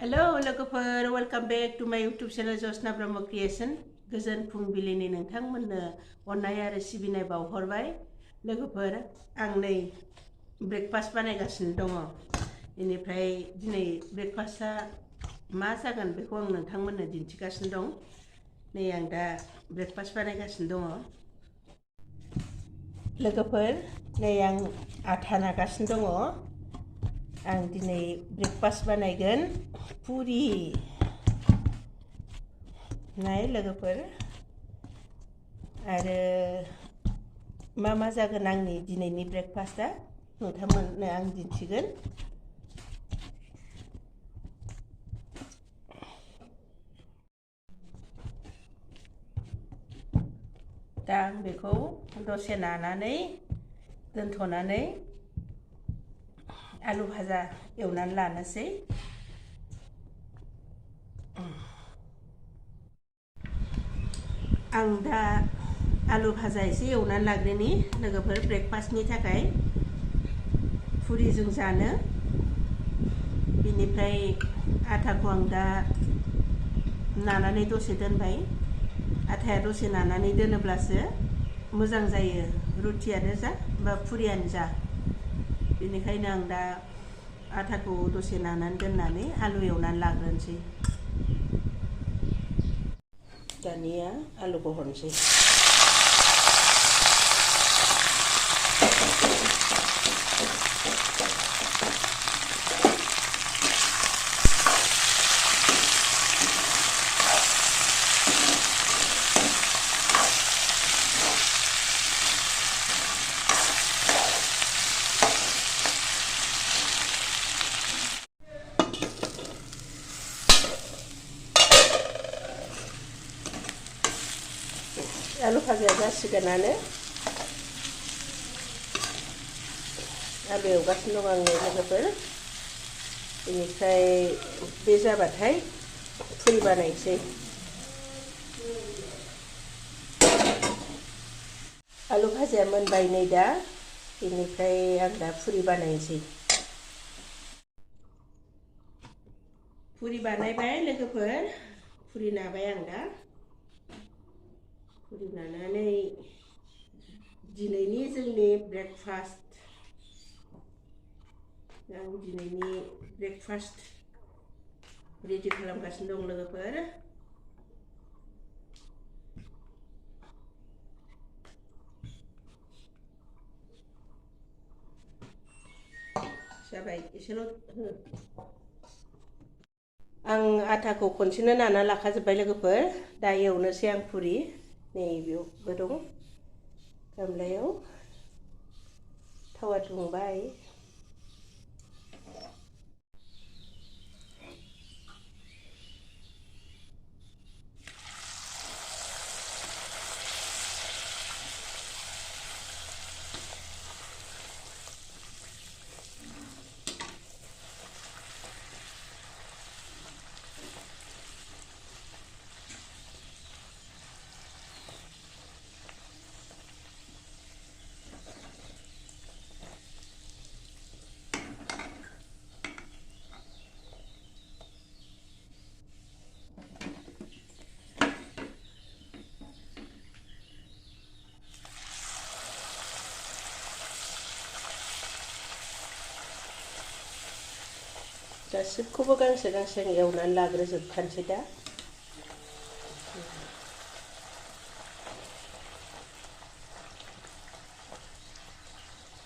Hello lwgwfwr, welcome back to my YouTube channel Josna Brahma Creation. गोजोन फुंबिलिनि नोंथांमोननो अननाय आरो सिबिनाय बावहरबाय लोगोफोर। आं नै ब्रेकफास्ट बानायगासिनो दङ। बेनिफ्राय दिनै ब्रेकफास्टआ मा जागोन बेखौ आं नोंथांमोननो दिन्थिगासिनो दं। नै आं दा ब्रेकफास्ट बानायगासिनो दङ लोगोफोर। नै आं आटा नागासिनो दङ। आं दिनै ब्रेकफास्ट बानायगोन पुरी नाय लोगोफोर। आरो मा जागोन आंनि दिनैनि ब्रेकफास्टआ नोंथांमोननो आं दिन्थिगोन। दा आं बेखौ दसे नानानै दोनथ'नानै आलु भाजा एवनानै लानोसै। आं दा आलु भाजा एसे एवनानै लाग्रोनि लोगोफोर ब्रेकफास्टनि थाखाय पुरिजों जानो। बिनिफ्राय आटाखौ आं दा नानानै दसे दोनबाय। आटाया दसे नानानै दोनोब्लासो मोजां जायो, रुटियानो जा बा पुरियानो जा। बेनिखायनो आं दा आटाखौ दसे नानानै दोननानै आलु एवनानै लाग्रोनोसै। दानिया आलुखौ हरनोसै। आलु भाजाया जासिगोनानो। आलु एवगासिनो दं आङो लोगोफोर। बेनिफ्राय बे जाबाथाय पुरी बानायनोसै। आलु भाजाया मोनबाय नै दा। बेनिफ्राय आं दा पुरी बानायनोसै। पुरी बानायबाय लोगोफोर। पुरी नाबाय आं दा। पुरी नानानै दिनैनि जोंनि ब्रेकफास्ट, आं दिनैनि ब्रेकफास्ट रेडि खालामगासिनो दं लोगोफोर। जाबाय एसेल' हो। आं आटाखौ खनसेनो नाना लाखाजोब्बाय लोगोफोर। दा एवनोसै आं पुरी। नै बेयावबो दं गामलायाव। थावा दुंबाय। गासिबखौबो गांसे गांसे एवनानै लाग्रोजोबखानोसै दा।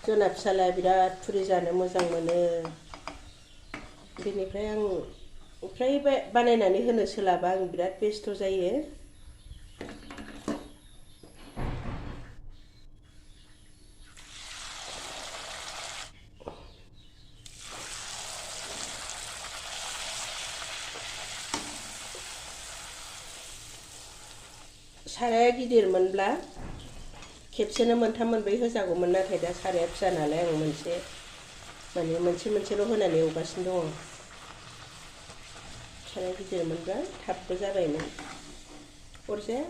जोंना फिसालाया बिराद पुरी जानो मोजां मोनो। बेनिफ्राय आं फ्राय बानायनानै होनो सोलाबा, आं बिराद बेस्थ' जायो। साराया गिदिरमोनब्ला खेबसेनो मोनथाम मोनब्रै होजागौमोन, नाथाय दा साराया फिसा नालाय आं मोनसेल' होनानै एवगासिनो दङ। साराया गिदिरमोनब्ला थाबबो जाबायमोन। अरजाया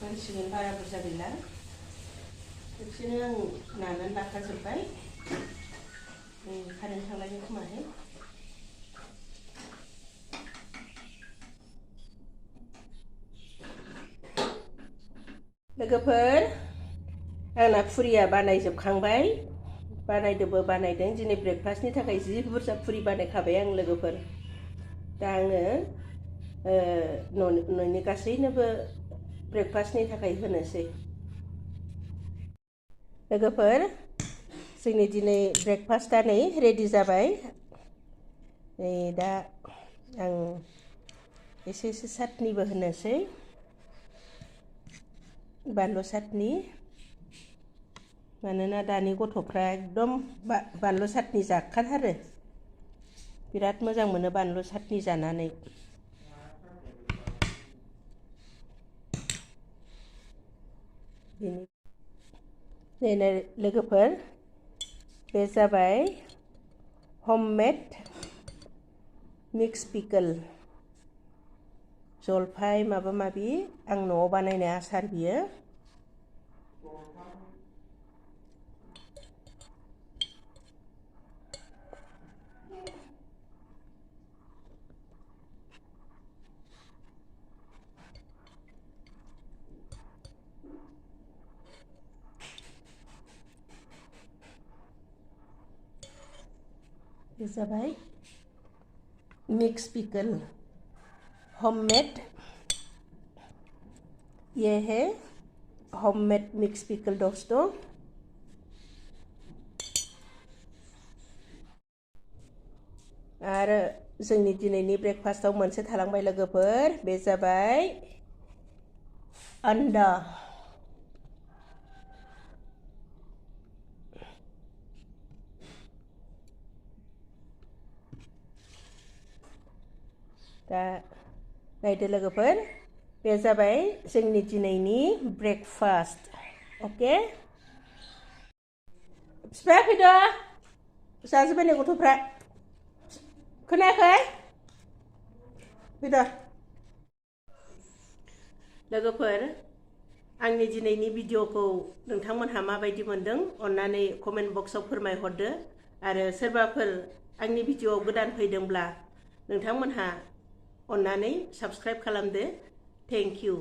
होनसिगोन बारा बुरजा गैला खेबसेनो आं नानानै लाखाजोब्बाय कारेन्ट थांलायनो खोमाहाय लोगोफोर आंना पुरिया बानायजोबखांबाय बानायदोंबो बानायदों दिनै ब्रेकफास्टनि थाखाय जि बुरजा पुरि बानायखाबाय आं लोगोफोर दा आङो न'नि गासैनोबो ब्रेकफास्टनि थाखाय होनोसै लोगोफोर जोंनि दिनै ब्रेकफास्टआ नै रेडि जाबाय नै दा आं एसे चाटनिबो होनोसै बानलु चाटनि मानोना दानि गथ'फ्रा एकदम बानलु चाटनि जाखाथारो बिराद मोजां मोनो बानलु चाटनि जानानै नै लोगोफोर बे जाबाय हममेड मिक्स पिकल जलफाय माबा माबि आं न'आव बानायनाय आसार बियो बे जाबाय मिक्स पिकल होममेड ये है होममेड मिक्स पिकल दोस्तों आरो जोंनि दिनैनि ब्रेकफास्टआव मोनसे थालांबाय लोगोफोर बे जाबाय अंडा दा नायदो लोगोफोर बे जाबाय जोंनि दिनैनि ब्रेकफास्ट अके बिफाया फैदो जाजोब्बाय नै गथ'फ्रा खोनायाखै फैदो लोगोफोर आंनि दिनैनि भिडिअखौ नोंथांमोनहा माबायदि मोनदों अन्नानै कमेन्ट बक्सआव फोरमायहरदो आरो सोरबाफोर आंनि भिडिअआव गोदान फैदोंब्ला नोंथांमोनहा अन्नानै साबस्क्राइब खालामदो थेंक इउ